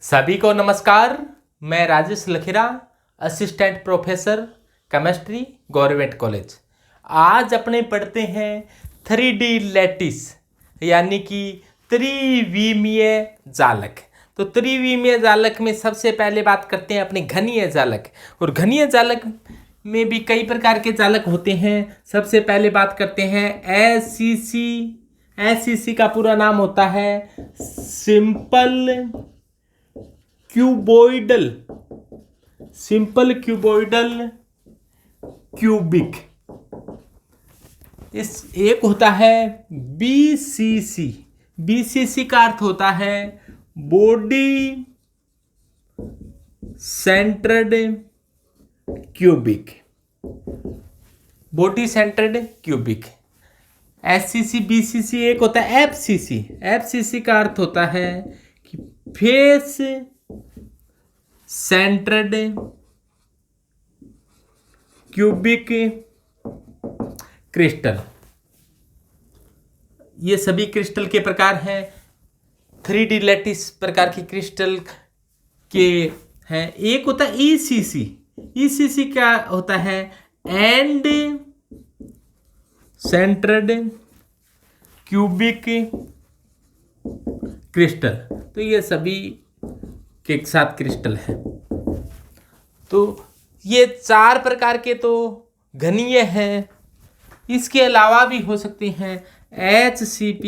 सभी को नमस्कार। मैं Rajesh Lakhera, assistant professor chemistry, government college. आज अपने पढ़ते हैं 3D लैटिस यानी कि त्रिविमीय जालक। तो त्रिविमीय जालक में सबसे पहले बात करते हैं अपने घनीय जालक। और घनीय जालक में भी कई प्रकार के जालक होते हैं। सबसे पहले बात करते हैं एससीसी। एससीसी का पूरा नाम होता है सिंपल क्यूबोइडल क्यूबिक। इस एक होता है बीसीसी। बीसीसी का अर्थ होता है body centred cubic. Body centred cubic. SCC BCC एक होता है एफसीसी। एफसीसी का अर्थ होता है कि फेस सेंटर्ड क्यूबिक क्रिस्टल। ये सभी क्रिस्टल के प्रकार हैं। 3D लैटिस प्रकार की क्रिस्टल के हैं। एक होता है ईसीसी। ईसीसी क्या होता है एंड सेंटर्ड क्यूबिक क्रिस्टल। तो ये सभी के साथ क्रिस्टल है। तो ये चार प्रकार के तो घनीय हैं। इसके अलावा भी हो सकते हैं HCP,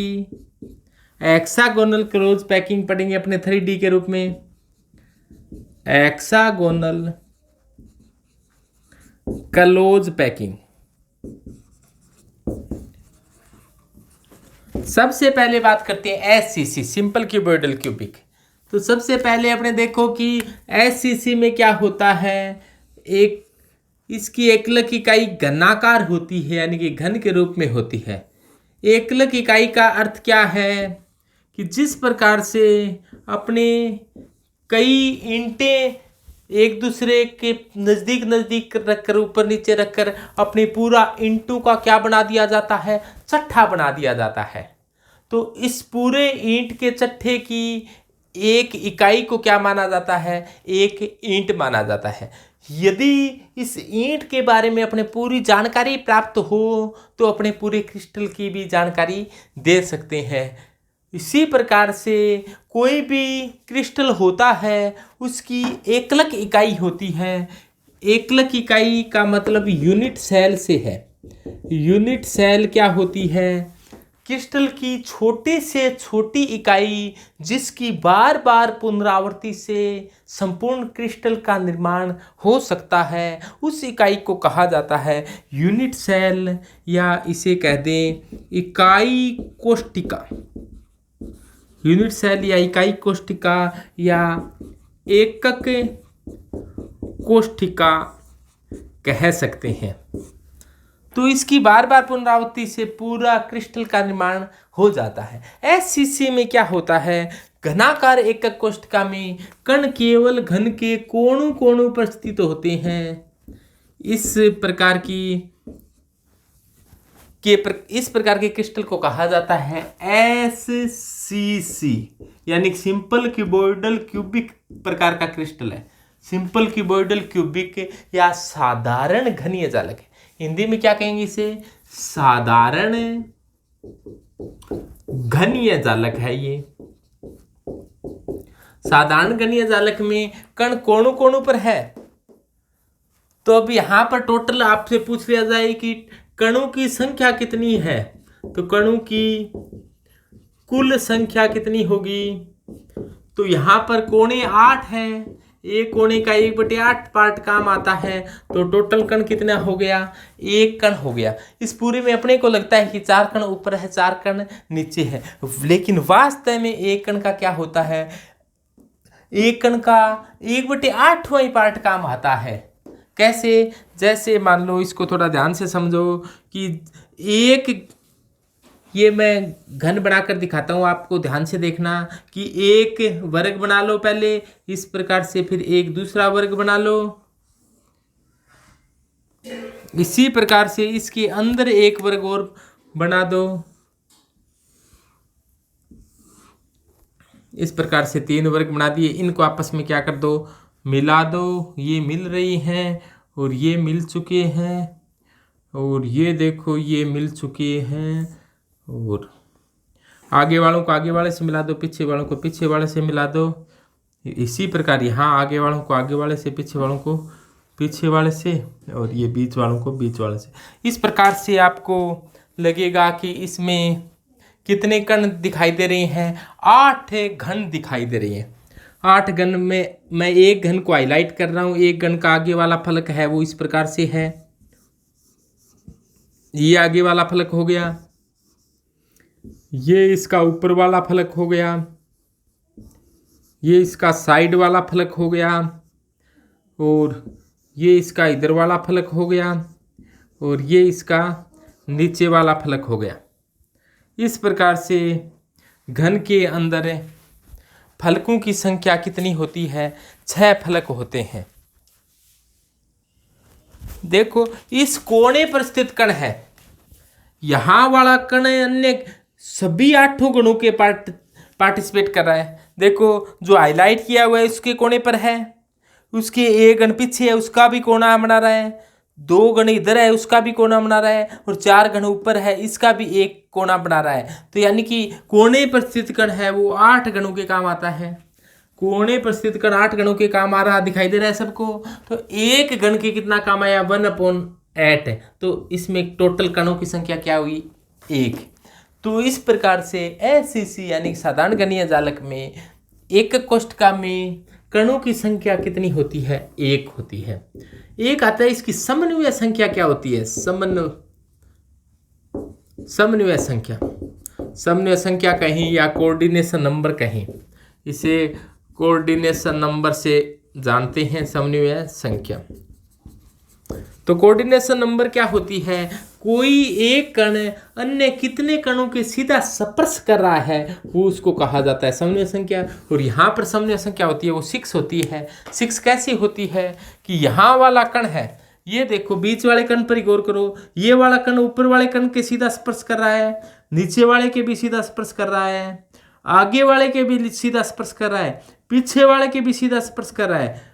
हेक्सागोनल क्लोज पैकिंग पढ़ेंगे अपने 3D के रूप में। Hexagonal close packing. सबसे पहले बात करते हैं SCC, सिंपल क्यूबोइडल क्यूबिक। तो सबसे पहले अपने देखो कि SCC में क्या होता है। इसकी एकलक इकाई घनाकार होती है, यानी कि घन के रूप में होती है। एकलक इकाई का अर्थ क्या है कि जिस प्रकार से अपने कई ईंटें एक दूसरे के नज़दीक रखकर, ऊपर नीचे रखकर अपने पूरा ईंटों का क्या बना दिया जाता है, चट्ठा बना दिया जाता है। तो इस पूरे ईंट के चट्ठे की एक इकाई को क्या माना जाता है, एक ईंट माना जाता है। यदि इस ईंट के बारे में अपने पूरी जानकारी प्राप्त हो तो अपने पूरे क्रिस्टल की भी जानकारी दे सकते हैं। इसी प्रकार से कोई भी क्रिस्टल होता है उसकी एकलक इकाई होती है। एकलक इकाई का मतलब यूनिट सेल से है। यूनिट सेल क्या होती है, क्रिस्टल की छोटी से छोटी इकाई जिसकी बार बार पुनरावृत्ति से संपूर्ण क्रिस्टल का निर्माण हो सकता है, उस इकाई को कहा जाता है यूनिट सेल, या इसे कह दें इकाई कोष्टिका। यूनिट सेल या इकाई कोष्टिका या एकक कोष्टिका कह सकते हैं। तो इसकी बार बार पुनरावृत्ति से पूरा क्रिस्टल का निर्माण हो जाता है। एससीसी में क्या होता है, घनाकार एकक कोष्टिका में कण केवल घन के कोणों पर स्थित होते हैं। इस प्रकार के क्रिस्टल को कहा जाता है एससीसी, यानी सिंपल क्यूबोइडल क्यूबिक प्रकार का क्रिस्टल है। सिंपल क्यूबोइडल क्यूबिक या साधारण घनीय जालक है। हिंदी में क्या कहेंगे इसे, साधारण घनीय जालक है। ये साधारण घनीय जालक में कण कोणों पर है। तो अब यहां पर टोटल आपसे पूछ लिया जाए कि कणों की संख्या कितनी है, तो कणों की कुल संख्या कितनी होगी। तो यहां पर कोणे 8 हैं। एक कोणे का 1/8 पार्ट काम आता है। तो टोटल कण कितना हो गया, 1 कण हो गया। इस पूरे में अपने को लगता है कि 4 कण ऊपर है, 4 कण नीचे है, लेकिन वास्तव में 1 कण का क्या होता है, 1 कण का 1/8वां पार्ट काम आता है। कैसे, जैसे मान लो, इसको थोड़ा ध्यान से समझो कि ये मैं घन बनाकर दिखाता हूँ, आपको ध्यान से देखना कि एक वर्ग बना लो पहले इस प्रकार से, फिर एक दूसरा वर्ग बना लो इसी प्रकार से, इसके अंदर एक वर्ग और बना दो। इस प्रकार से 3 वर्ग बना दिए। इनको आपस में क्या कर दो, मिला दो। ये मिल रही हैं और ये मिल चुके हैं, और ये देखो ये मिल चुके हैं, और आगे वालों को आगे वाले से मिला दो, पीछे वालों को पीछे वाले से मिला दो। इसी प्रकार यहाँ आगे वालों को आगे वाले से, पीछे वालों को पीछे वाले से, और ये बीच वालों को बीच वाले से। इस प्रकार से आपको लगेगा कि इसमें कितने कण दिखाई दे रहे हैं, 8 घन दिखाई दे रही हैं। 8 घन में मैं एक घन को हाईलाइट कर रहा हूँ। एक घन का आगे वाला फलक है वो इस प्रकार से है, ये आगे वाला फलक हो गया, ये इसका ऊपर वाला फलक हो गया, ये इसका साइड वाला फलक हो गया, और ये इसका इधर वाला फलक हो गया, और ये इसका नीचे वाला फलक हो गया। इस प्रकार से घन के अंदर फलकों की संख्या कितनी होती है, 6 फलक होते हैं। देखो इस कोने पर स्थित कण है, यहां वाला कण अन्य सभी 8 गणों के पार्टिसिपेट कर रहा है। देखो जो हाईलाइट किया हुआ है उसके कोने पर है, उसके एक गण पीछे है उसका भी कोना बना रहा है, 2 गण इधर है उसका भी कोना बना रहा है, और 4 गण ऊपर है इसका भी एक कोना बना रहा है। तो यानी कि कोने पर स्थित कण है वो 8 गणों के काम आता है। कोने पर स्थित कण 8 गणों के काम आ रहा दिखाई दे रहा है सबको। तो एक गण के कितना काम आया, 1/8 है। तो इसमें टोटल कणों की संख्या क्या हुई, 1। तो इस प्रकार से एसीसी यानी साधारण गणीय जालक में एक कोष्ठका में कणों की संख्या कितनी होती है, 1 होती है। एक आता है इसकी समन्वय संख्या क्या होती है, समन्वय संख्या, समन्वय संख्या कहीं या कोऑर्डिनेशन नंबर कहीं, इसे कोऑर्डिनेशन नंबर से जानते हैं समन्वय संख्या। तो कोऑर्डिनेशन नंबर क्या होती है, कोई एक कण अन्य कितने कणों के सीधा स्पर्श कर रहा है वो उसको कहा जाता है समन्वय संख्या। और यहाँ पर समन्वय संख्या होती है वो 6 होती है। 6 कैसी होती है कि यहाँ वाला कण है, ये देखो बीच वाले कण पर ही गौर करो, ये वाला कण ऊपर वाले कण के सीधा स्पर्श कर रहा है, नीचे वाले के भी सीधा स्पर्श कर रहा है, आगे वाले के भी सीधा स्पर्श कर रहा है, पीछे वाले के भी सीधा स्पर्श कर रहा है,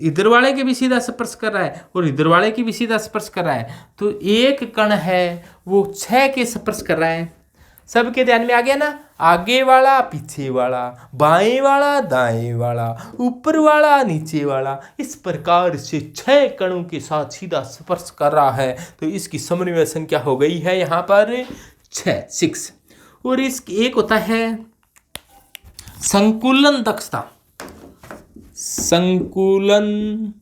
इधर वाले के भी सीधा स्पर्श कर रहा है, और इधर वाले की भी सीधा स्पर्श कर रहा है। तो एक कण है वो 6 के स्पर्श कर रहा है। सबके ध्यान में आ गया ना, आगे वाला पीछे वाला, बाएं वाला दाएं वाला, ऊपर वाला नीचे वाला, इस प्रकार से 6 कणों के साथ सीधा स्पर्श कर रहा है। तो इसकी समन्वय संख्या हो गई है यहाँ पर 6। और इस एक होता है संकुलन दक्षता। संकुलन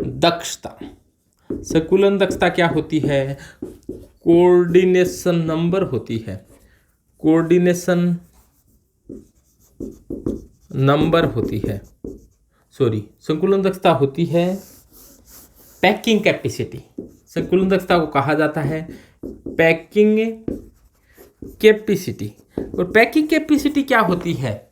दक्षता, संकुलन दक्षता क्या होती है, कोऑर्डिनेशन नंबर होती है, कोऑर्डिनेशन नंबर होती है, सॉरी संकुलन दक्षता होती है पैकिंग कैपेसिटी। संकुलन दक्षता को कहा जाता है पैकिंग कैपेसिटी। और पैकिंग कैपेसिटी क्या होती है,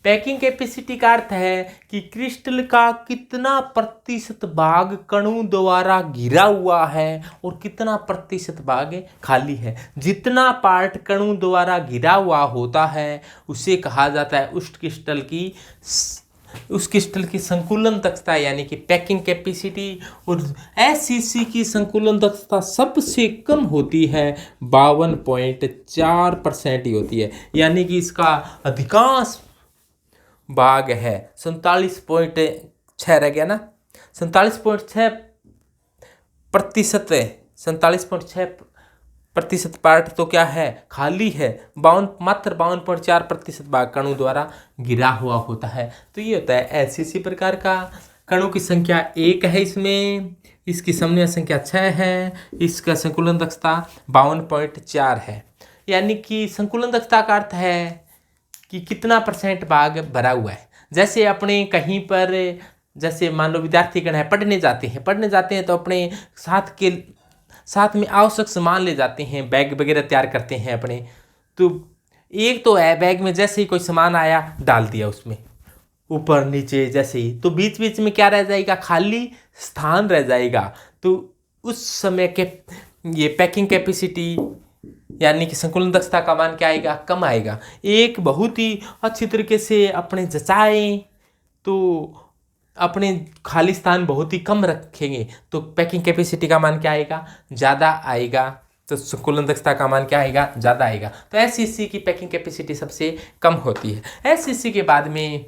पैकिंग कैपेसिटी का अर्थ है कि क्रिस्टल का कितना प्रतिशत भाग कणों द्वारा घिरा हुआ है और कितना प्रतिशत भाग खाली है। जितना पार्ट कणों द्वारा घिरा हुआ होता है उसे कहा जाता है उस क्रिस्टल की संकुलन दक्षता यानी कि पैकिंग कैपेसिटी। और एससीसी की संकुलन दक्षता सबसे कम होती है, 52.4% ही होती है। यानी कि इसका अधिकांश भाग है 47.6 रह गया ना, 47.6% है, 47.6% पार्ट तो क्या है, खाली है। मात्र 52.4% भाग कणों द्वारा घिरा हुआ होता है। तो ये होता है एससीसी प्रकार का। कणों की संख्या 1 है इसमें, इसकी समन्वय संख्या 6 है, इसका संकुलन दक्षता 52.4 है। यानी कि संकुलन दक्षता का अर्थ है कि कितना % भाग भरा हुआ है। जैसे अपने कहीं पर, जैसे मान लो विद्यार्थीगण है, पढ़ने जाते हैं तो अपने साथ में आवश्यक सामान ले जाते हैं, बैग वगैरह तैयार करते हैं अपने। तो एक तो है बैग में जैसे ही कोई सामान आया डाल दिया उसमें, ऊपर नीचे जैसे ही, तो बीच बीच में क्या रह जाएगा, खाली स्थान रह जाएगा। तो उस समय के ये पैकिंग कैपेसिटी यानी कि संकुलन दक्षता का मान क्या आएगा, कम आएगा। एक बहुत ही अच्छी तरीके से अपने जचाएं तो अपने खाली स्थान बहुत ही कम रखेंगे तो पैकिंग कैपेसिटी का मान क्या आएगा, ज़्यादा आएगा। तो संकुलन दक्षता का मान क्या आएगा, ज़्यादा आएगा। तो एससीसी की पैकिंग कैपेसिटी सबसे कम होती है। एससीसी के बाद में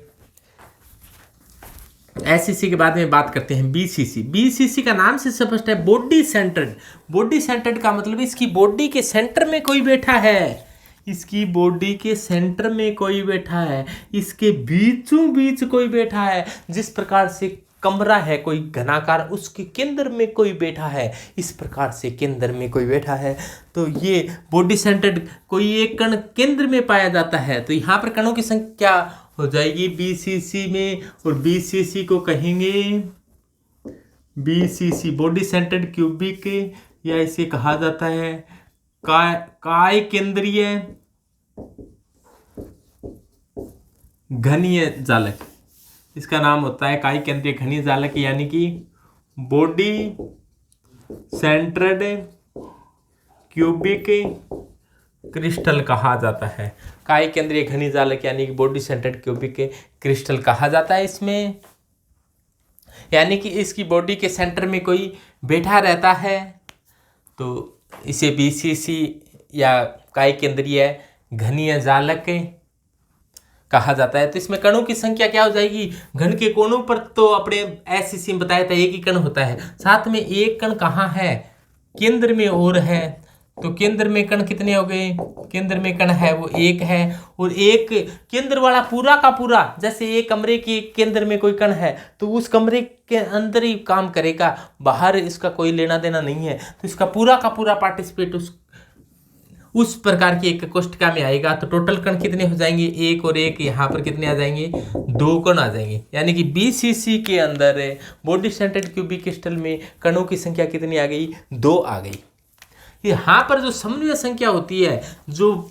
बात करते हैं बीसीसी। बीसीसी का नाम से स्पष्ट है, बॉडी सेंटर्ड। बॉडी सेंटर्ड का मतलब इसकी बॉडी के सेंटर में कोई बैठा है, इसकी बॉडी के सेंटर में कोई बैठा है, इसके बीचों बीच कोई बैठा है। जिस प्रकार से कमरा है कोई घनाकार, उसके केंद्र में कोई बैठा है, इस प्रकार से केंद्र में कोई बैठा है। तो ये बॉडी सेंटर्ड, कोई एक कण केंद्र में पाया जाता है। तो यहाँ पर कणों की संख्या हो जाएगी बीसीसी में, और बीसीसी को कहेंगे बीसीसी बॉडी सेंटर्ड क्यूबिक, या इसे कहा जाता है काय केंद्रीय घनीय जालक। इसका नाम होता है काय केंद्रीय घनीय जालक, यानी कि बॉडी सेंटर्ड क्यूबिक क्रिस्टल कहा जाता है। काय केंद्रीय घनीय जालक यानी कि बॉडी सेंटर्ड क्यूबिक क्रिस्टल कहा जाता है इसमें, यानी कि इसकी बॉडी के सेंटर में कोई बैठा रहता है। तो इसे बीसीसी या काय केंद्रीय घनीय जालक कहा जाता है। तो इसमें कणों की संख्या क्या हो जाएगी, घन के कोनों पर तो अपने एससीसी में बताया था एक ही कण होता है, साथ में एक कण कहाँ है, केंद्र में और है। तो केंद्र में कण कितने हो गए, केंद्र में कण है वो एक है, और एक केंद्र वाला पूरा का पूरा, जैसे एक कमरे के केंद्र में कोई कण है तो उस कमरे के अंदर ही काम करेगा, बाहर इसका कोई लेना देना नहीं है। तो इसका पूरा का पूरा पार्टिसिपेट उस प्रकार की एक कोष्ठिका में आएगा। तो टोटल कण कितने हो जाएंगे, एक और एक, यहाँ पर कितने आ जाएंगे, 2 कण आ जाएंगे। यानी कि बीसीसी के अंदर बॉडी सेंटर्ड क्यूबिक क्रिस्टल में कणों की संख्या कितनी आ गई, 2 आ गई। यहाँ पर जो समन्वय संख्या होती है, जो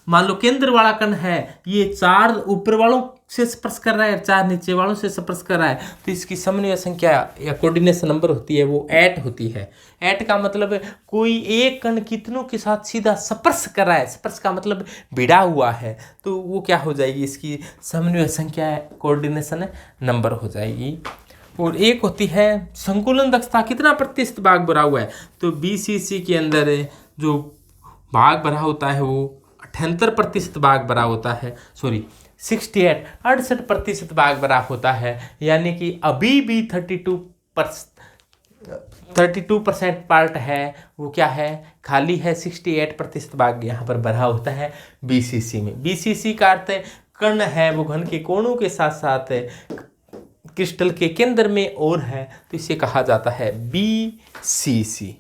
मान लो केंद्र वाला कण है ये 4 ऊपर वालों से स्पर्श कर रहा है, 4 नीचे वालों से स्पर्श कर रहा है, तो इसकी समन्वय संख्या या कोऑर्डिनेशन नंबर होती है वो 8 होती है। 8 का मतलब कोई एक कण कितनों के साथ सीधा स्पर्श कर रहा है, स्पर्श का मतलब भिड़ा हुआ है, तो वो क्या हो जाएगी, इसकी समन्वय संख्या कोऑर्डिनेशन नंबर हो जाएगी। और एक होती है संकुलन दक्षता, कितना प्रतिशत भाग भरा हुआ है। तो बीसीसी के अंदर जो भाग भरा होता है वो 78% भाग भरा होता है, 68% भाग भरा होता है। यानी कि अभी भी 32% पार्ट है वो क्या है, खाली है। 68% भाग यहाँ पर भरा होता है बीसीसी में। बीसीसी का अर्थ कण है वो घन के कोणों के साथ साथ क्रिस्टल के केंद्र में और है, तो इसे कहा जाता है बीसीसी।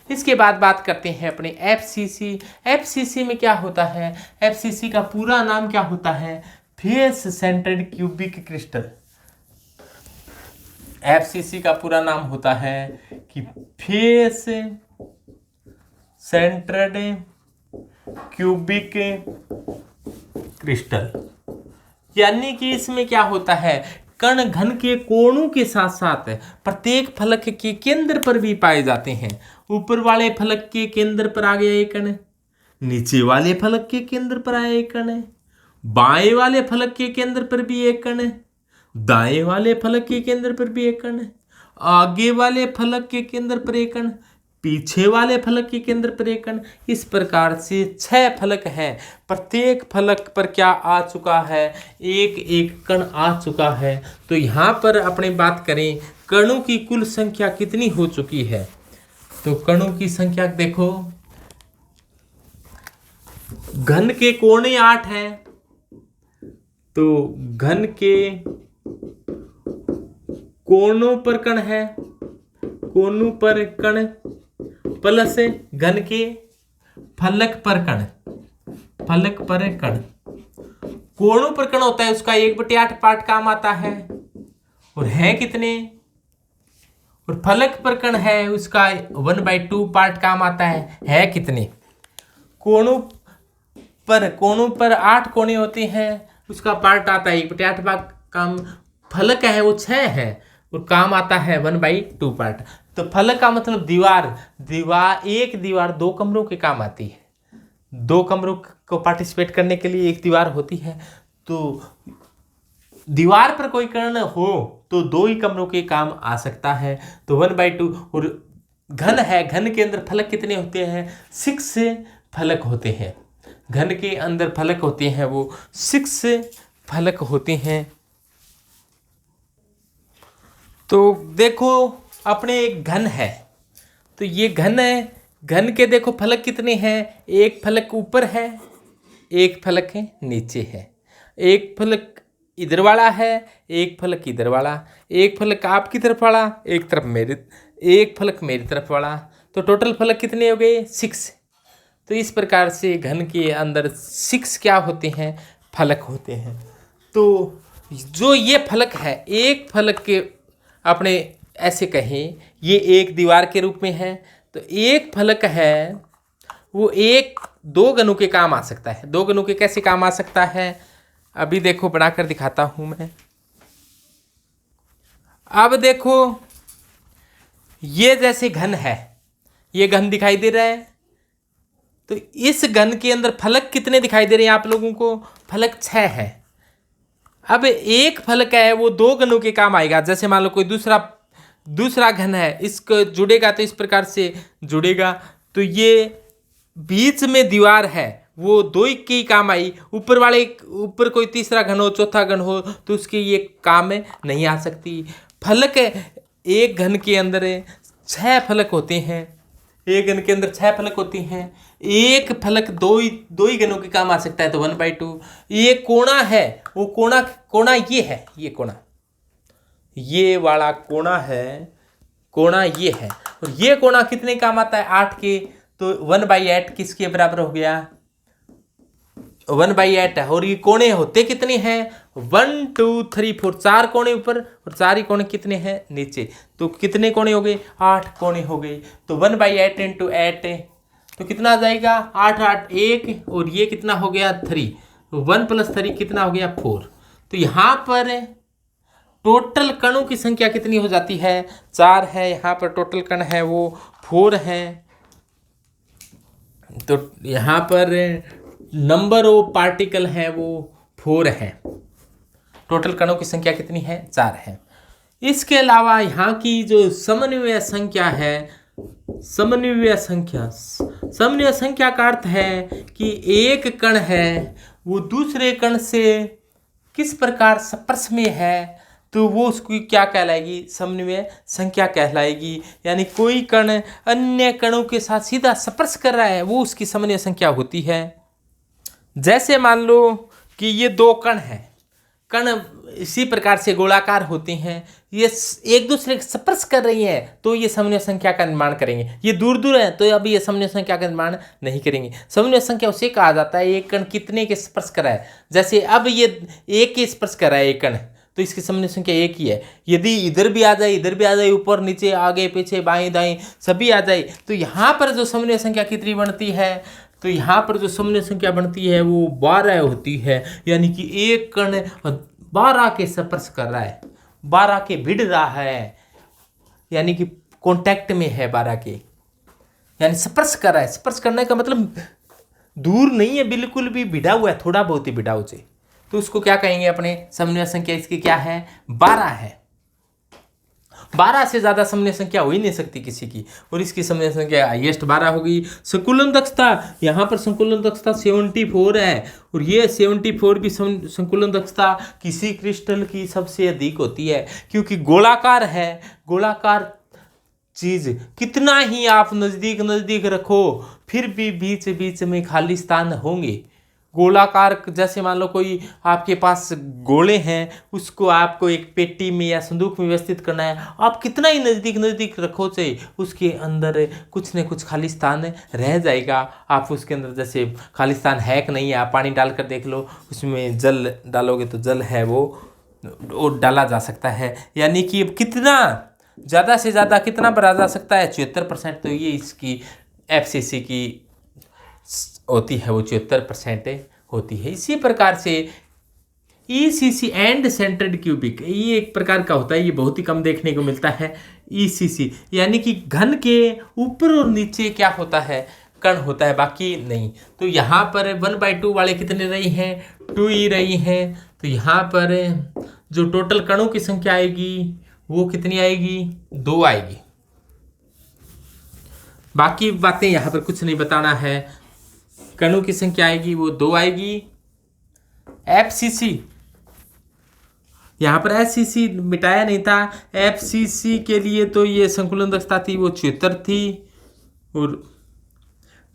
इसके बाद बात करते हैं अपने एफसीसी। एफसीसी में क्या होता है, एफसीसी का पूरा नाम क्या होता है, face centred cubic crystal. FCC का पूरा नाम होता है कि फेस सेंटर्ड क्यूबिक क्रिस्टल। यानी कि इसमें क्या होता है, कण घन के कोणों के साथ साथ प्रत्येक फलक के केंद्र पर भी पाए जाते हैं। ऊपर वाले फलक के केंद्र पर आ गया एक कण, नीचे वाले फलक के केंद्र पर आया एक कण, बाएं वाले फलक के केंद्र पर भी एक कण, दाएं वाले फलक के केंद्र पर भी एक कण, आगे वाले फलक के केंद्र पर एक कण, पीछे वाले फलक के केंद्र पर एक कण। इस प्रकार से 6 फलक हैं। प्रत्येक फलक पर क्या आ चुका है, एक एक कण आ चुका है। तो यहाँ पर अपने बात करें कणों की कुल संख्या कितनी हो चुकी है, तो कणों की संख्या देखो, घन के कोणे 8 हैं, तो घन के कोणों पर कण है, कोनों पर कण प्लस घन के फलक पर कण, फलक पर कण। कोणों पर कण होता है उसका 1/8 पार्ट काम आता है, और है कितने, और फलक पर कण है उसका 1/2 पार्ट काम आता है कितने। कोणों पर 8 कोने होते हैं, उसका पार्ट आता है 1/8 भाग काम। फलक है वो 6 है और काम आता है 1/2 पार्ट। तो फलक का मतलब दीवार, एक दीवार 2 कमरों के काम आती है। दो कमरों को पार्टिसिपेट करने के लिए एक दीवार होती है। तो दीवार पर कोई कण हो तो दो ही कमरों के काम आ सकता है। तो 1/2। और घन है, घन के अंदर फलक कितने होते हैं? 6 फलक होते हैं। घन के अंदर फलक होते हैं वो 6 फलक होते हैं। तो देखो अपने एक घन है, तो ये घन है, घन के देखो फलक कितने हैं? एक फलक ऊपर है, एक फलक है नीचे है, एक फलक इधर वाला है, एक फलक इधर वाला, एक फलक आपकी तरफ वाला, एक फलक मेरी तरफ वाला। तो टोटल फलक कितने हो गए? 6। तो इस प्रकार से घन के अंदर 6 क्या होते हैं? फलक होते हैं। तो जो ये फलक है, एक फलक के अपने ऐसे कहें ये एक दीवार के रूप में है, तो एक फलक है वो दो गणों के काम आ सकता है। दो गणों के कैसे काम आ सकता है? अभी देखो बनाकर दिखाता हूं मैं। अब देखो ये जैसे घन है, ये घन दिखाई दे रहा है, तो इस घन के अंदर फलक कितने दिखाई दे रहे हैं आप लोगों को? फलक 6 है। अब एक फलक है वो दो गणों के काम आएगा। जैसे मान लो कोई दूसरा घन है, इसको जुड़ेगा तो इस प्रकार से जुड़ेगा, तो ये बीच में दीवार है वो दो ही के ही काम आई। ऊपर कोई तीसरा घन हो, चौथा घन हो, तो उसके ये काम में नहीं आ सकती। फलक एक घन के अंदर 6 फलक होते हैं। एक घन के अंदर 6 फलक होते हैं। एक फलक दो ही गणों के काम आ सकता है, तो 1/2। ये कोणा है, वो कोणा ये है, ये कोणा, ये वाला कोणा है, कोणा ये है, और ये कोणा कितने काम आता है? 8 के। तो 1/8 किसके बराबर हो गया? 1/8 है। और ये कोणे होते कितने हैं? 1 2 3 4, 4 कोणे ऊपर और 4 ही कोणे कितने हैं? नीचे। तो कितने कोणे हो गए? 8 कोणे हो गए। तो 1/8 × 8, तो कितना आ जाएगा? 8 8 1, और ये कितना हो गया? 3। 1 + 3 कितना हो गया? 4। तो यहाँ पर टोटल कणों की संख्या कितनी हो जाती है? 4 है। यहाँ पर टोटल कण है वो 4 है। तो यहाँ पर नंबर ऑफ पार्टिकल है वो 4 है। टोटल कणों की संख्या कितनी है? 4 है। इसके अलावा यहाँ की जो समन्वय संख्या है, समन्वय संख्या का अर्थ है कि एक कण है वो दूसरे कण से किस प्रकार स्पर्श में है, तो वो उसकी क्या कहलाएगी? समन्वय संख्या कहलाएगी। यानी कोई कण अन्य कणों के साथ सीधा स्पर्श कर रहा है, वो उसकी समन्वय संख्या होती है। जैसे मान लो कि ये दो कण हैं, कण इसी प्रकार से गोलाकार होते हैं, ये एक दूसरे से स्पर्श कर रही हैं, तो ये समन्वय संख्या का निर्माण करेंगे। ये दूर दूर है तो अभी ये समन्वय संख्या का निर्माण नहीं करेंगे। समन्वय संख्या उसे कहा जाता है एक कण कितने के स्पर्श कर रहा है। जैसे अब ये एक के स्पर्श कर रहा है एक कण, तो इसकी समन्वय संख्या एक ही है। यदि इधर भी आ जाए, इधर भी आ जाए, ऊपर नीचे आगे पीछे बाएं दाएं सभी आ जाए, तो यहाँ पर जो समन्वय संख्या कितनी बनती है? तो यहाँ पर जो समन्वय संख्या बनती है वो 12 होती है। यानी कि एक कण 12 के स्पर्श कर रहा है, 12 के भिड़ रहा है, यानी कि कांटेक्ट में है 12 के, यानी स्पर्श कर रहा है। स्पर्श करने का मतलब दूर नहीं है, बिल्कुल भी भिड़ा हुआ है, थोड़ा बहुत ही भिड़ा उसे, तो उसको क्या कहेंगे? अपने समन्वय संख्या इसकी क्या है? 12 है। 12 से ज़्यादा समन्वय संख्या हो ही नहीं सकती किसी की, और इसकी समन्वय संख्या हाईएस्ट 12 होगी। संकुलन दक्षता, यहाँ पर संकुलन दक्षता 74 है, और ये 74 भी संकुलन दक्षता किसी क्रिस्टल की सबसे अधिक होती है, क्योंकि गोलाकार है। गोलाकार चीज़ कितना ही आप नज़दीक रखो, फिर भी बीच बीच में खाली स्थान होंगे। गोलाकार, जैसे मान लो कोई आपके पास गोले हैं, उसको आपको एक पेटी में या संदूक में व्यवस्थित करना है, आप कितना ही नज़दीक रखो चाहे उसके अंदर कुछ न कुछ खाली स्थान रह जाएगा। आप उसके अंदर जैसे खाली स्थान है कि नहीं है, आप पानी डालकर देख लो, उसमें जल डालोगे तो जल है वो डाला जा सकता है। यानी कि कितना ज़्यादा से ज़्यादा कितना बढ़ा जा सकता है? 74%। तो ये इसकी FCC की होती है, वो 74% होती है। इसी प्रकार से ECC एंड सेंटर्ड क्यूबिक, ये एक प्रकार का होता है, ये बहुत ही कम देखने को मिलता है। ECC यानी कि घन के ऊपर और नीचे क्या होता है? कण होता है, बाकी नहीं। तो यहाँ पर 1/2 वाले कितने रही हैं, 2 ही रही हैं। तो यहाँ पर जो टोटल कणों की संख्या आएगी वो कितनी आएगी, 2 आएगी। बाकी बातें यहाँ पर कुछ नहीं बताना है। कणों की संख्या आएगी वो 2 आएगी। FCC, यहाँ पर SCC मिटाया नहीं था। FCC के लिए तो ये संकुलन दक्षता थी वो 76 थी, और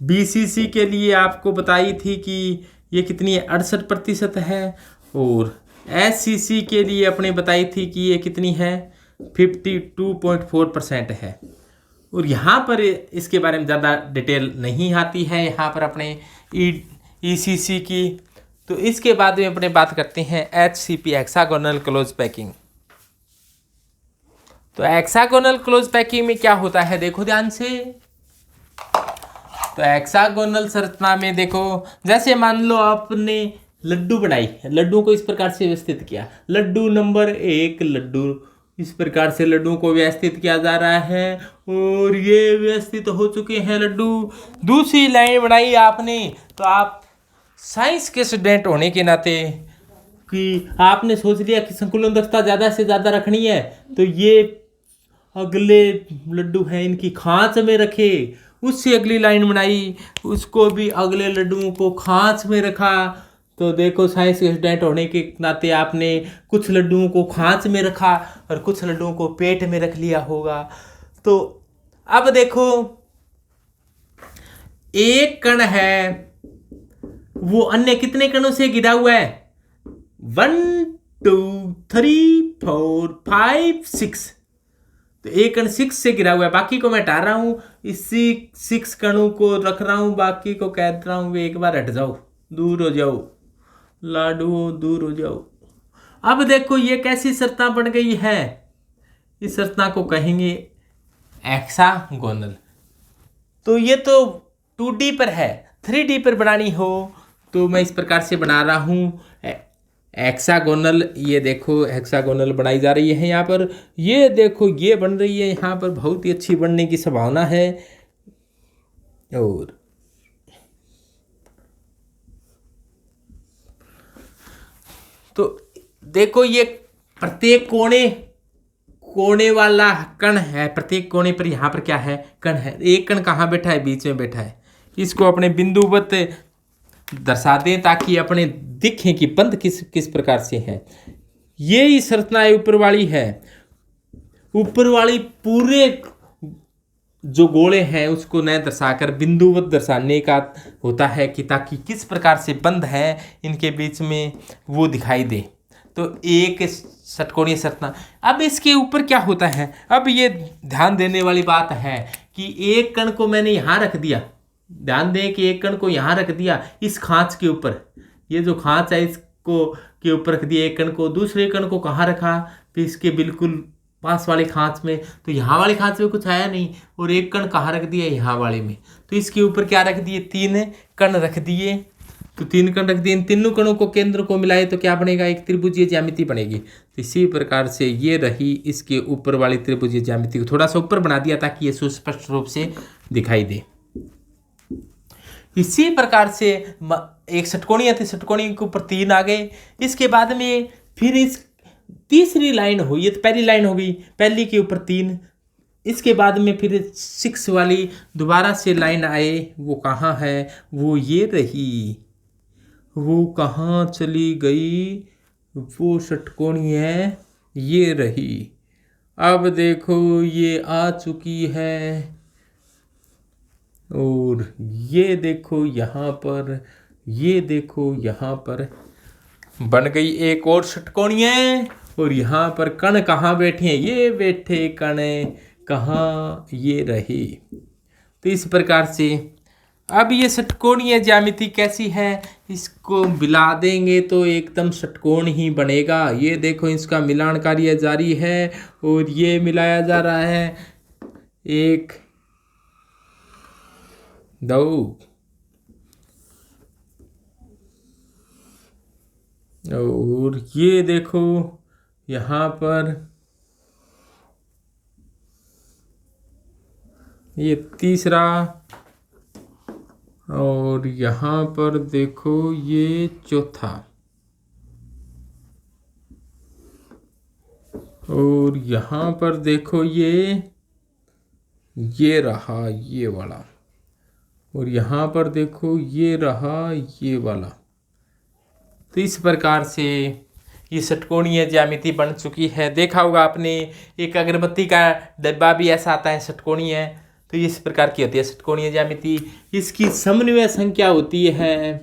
BCC के लिए आपको बताई थी कि ये कितनी है, 68% है। और SCC के लिए अपने बताई थी कि ये कितनी है, 52.4% है। और यहाँ पर इसके बारे में ज़्यादा डिटेल नहीं आती है यहाँ पर अपने ECC की। तो इसके बाद में अपने बात करते हैं HCP, हेक्सागोनल क्लोज पैकिंग। तो हेक्सागोनल क्लोज पैकिंग में क्या होता है, देखो ध्यान से। तो हेक्सागोनल संरचना में देखो, जैसे मान लो आपने लड्डू बनाई, लड्डू को इस प्रकार से व्यवस्थित किया, लड्डू नंबर 1 लड्डू, इस प्रकार से लड्डू को व्यवस्थित किया जा रहा है, और ये व्यवस्थित हो चुके हैं लड्डू। दूसरी लाइन बनाई आपने, तो आप साइंस के स्टूडेंट होने के नाते कि आपने सोच लिया कि संकुलन दक्षता ज़्यादा से ज़्यादा रखनी है, तो ये अगले लड्डू हैं इनकी खांच में रखे। उससे अगली लाइन बनाई, उसको भी अगले लड्डुओं को खांच में रखा। तो देखो साइंस के स्टूडेंट होने के नाते आपने कुछ लड्डुओं को खांच में रखा और कुछ लड्डुओं को पेट में रख लिया होगा। तो अब देखो, एक कण है वो अन्य कितने कणों से घिरा हुआ है, 1 2 3 4 5 6। तो एक कण 6 से घिरा हुआ है, बाकी को मैं हटा रहा हूं, इसी 6 कणों को रख रहा हूं, बाकी को कह रहा हूं वे एक बार हट जाओ, दूर हो जाओ लाडू, दूर हो जाओ। अब देखो ये कैसी संरचना बन गई है, इस संरचना को कहेंगे हेक्सागोनल। तो ये तो 2D पर है, 3D पर बनानी हो तो मैं इस प्रकार से बना रहा हूँ हेक्सागोनल। ये देखो हेक्सागोनल बनाई जा रही है यहाँ पर, ये देखो ये बन रही है यहाँ पर, बहुत ही अच्छी बनने की संभावना है। और तो देखो ये प्रत्येक कोने वाला कण है, प्रत्येक कोने पर यहाँ पर क्या है, कण है। एक कण कहाँ बैठा है, बीच में बैठा है। इसको अपने बिंदुवत दर्शा दें ताकि अपने दिखें कि बंध किस प्रकार से है। ये ही संरचना ऊपर वाली है, ऊपर वाली पूरे जो गोले हैं उसको न दर्शाकर बिंदुवत दर्शाने का होता है कि ताकि किस प्रकार से बंध है इनके बीच में वो दिखाई दे। तो एक षटकोणीय संरचना। अब इसके ऊपर क्या होता है, अब ये ध्यान देने वाली बात है कि एक कण को मैंने यहाँ रख दिया, ध्यान दें कि एक कण को यहाँ रख दिया इस खांच के ऊपर, ये जो खांच है इसको के ऊपर रख दिया एक कण को। दूसरे कण को कहाँ रखा, तो इसके बिल्कुल पास वाले खांच में। तो यहाँ वाले खांच में कुछ आया नहीं, और एक कण कहाँ रख दिया, यहाँ वाले में। तो इसके ऊपर क्या रख दिए, 3 कण रख दिए। तो 3 कण रख दिए, इन तीनों कणों को केंद्र को मिलाए तो क्या बनेगा, एक त्रिभुजीय ज्यामिति बनेगी। तो इसी प्रकार से ये रही इसके ऊपर वाली त्रिभुजीय ज्यामिति को थोड़ा सा ऊपर बना दिया ताकि ये सुस्पष्ट रूप से दिखाई दे। इसी प्रकार से एक षटकोणीय थी, षटकोणीय के ऊपर 3 आ गए। इसके बाद में फिर इस तीसरी लाइन हुई, ये तो पहली लाइन हो गई, पहली के ऊपर 3। इसके बाद में फिर 6 वाली दोबारा से लाइन आए, वो कहाँ है, वो ये रही, वो कहाँ चली गई, वो षटकोणीय है, ये रही। अब देखो ये आ चुकी है, और ये देखो यहाँ पर, ये देखो यहाँ पर बन गई एक और षटकोणीय। और यहाँ पर कण कहाँ बैठे हैं, ये बैठे कण कहाँ, ये रहे। तो इस प्रकार से अब ये षटकोणीय ज्यामिति कैसी है, इसको मिला देंगे तो एकदम षटकोण ही बनेगा। ये देखो इसका मिलान कार्य जारी है, और ये मिलाया जा रहा है, 1 2 और ये देखो यहाँ पर ये तीसरा, और यहाँ पर देखो ये चौथा, और यहाँ पर देखो ये रहा ये वाला, और यहाँ पर देखो ये रहा ये वाला। तो इस प्रकार से ये षटकोणीय ज्यामिति बन चुकी है। देखा होगा आपने, एक अगरबत्ती का डब्बा भी ऐसा आता है षटकोणीय। तो इस प्रकार की होती है षटकोणीय ज्यामिति। इसकी समन्वय संख्या होती है,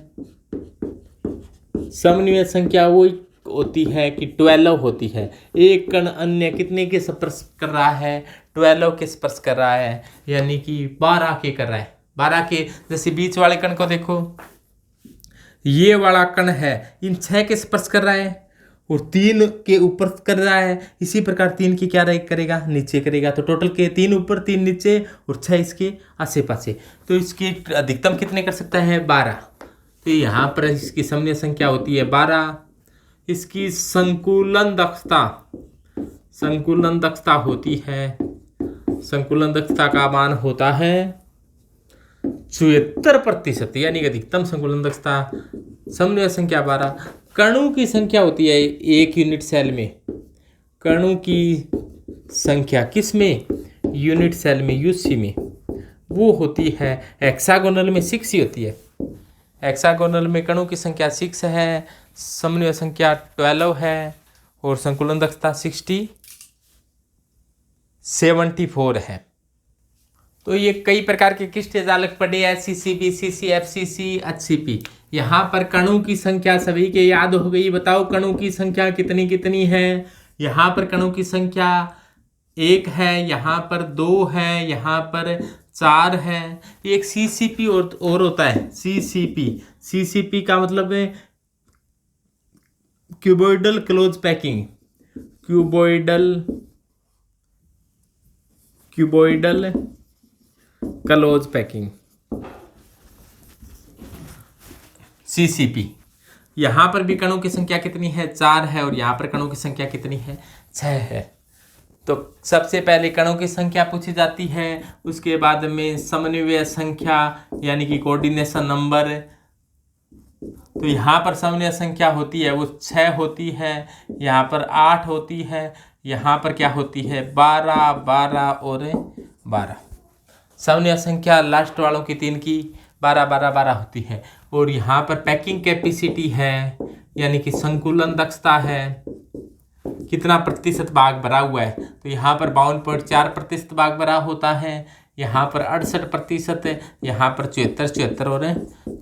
समन्वय संख्या वो होती है कि 12 होती है। एक कण अन्य कितने के स्पर्श कर रहा है? 12 के स्पर्श कर रहा है, यानी कि 12 के कर रहा है। 12 के, जैसे बीच वाले कण को देखो, ये वाला कण है, इन 6 के स्पर्श कर रहा है और 3 के ऊपर कर रहा है। इसी प्रकार 3 की क्या करेगा? नीचे करेगा। तो टोटल के 3 ऊपर 3 नीचे और 6 इसके आसे पासे। तो इसकी अधिकतम कितने कर सकता है? 12। तो यहाँ पर इसकी समन्वय संख्या होती है 12। इसकी संकुलन दक्षता होती है, संकुलन दक्षता का मान होता है 74%, यानी कि अधिकतम संकुलन दक्षता। समन्वय संख्या 12। कणों की संख्या होती है एक यूनिट सेल में, कणों की संख्या किस में? यूनिट सेल में, यूसी में, वो होती है हेक्सागोनल में 6 ही होती है। हेक्सागोनल में कणों की संख्या 6 है, समन्वय संख्या 12 है और संकुलन दक्षता 74 है। तो ये कई प्रकार के किष्ट जालक पढ़े, SCC, BCC, FCC, HCP। यहाँ पर कणों की संख्या सभी के याद हो गई। बताओ कणों की संख्या कितनी है? यहाँ पर कणों की संख्या 1 है, यहाँ पर 2 है, यहाँ पर 4 है। एक CCP और होता है, CCP का मतलब है cuboidal close packing, cuboidal close packing, CCP। यहाँ पर भी कणों की संख्या कितनी है? 4 है, और यहाँ पर कणों की संख्या कितनी है? 6 है। तो सबसे पहले कणों की संख्या पूछी जाती है, उसके बाद में समन्वय संख्या यानी कि कोऑर्डिनेशन नंबर। तो यहाँ पर समन्वय संख्या होती है वो 6 होती है, यहाँ पर 8 होती है, यहाँ पर क्या होती है? 12, 12 और 12। समन्वय संख्या लास्ट वालों की 3 की 12, 12, 12 होती है। और यहाँ पर पैकिंग कैपेसिटी है, यानी कि संकुलन दक्षता है, कितना प्रतिशत भाग भरा हुआ है? तो यहाँ पर 52.4% भाग भरा होता है, यहाँ पर 68%, यहाँ पर 74 और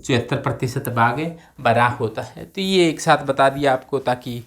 74% भाग भरा होता है। तो ये एक साथ बता दिया आपको, ताकि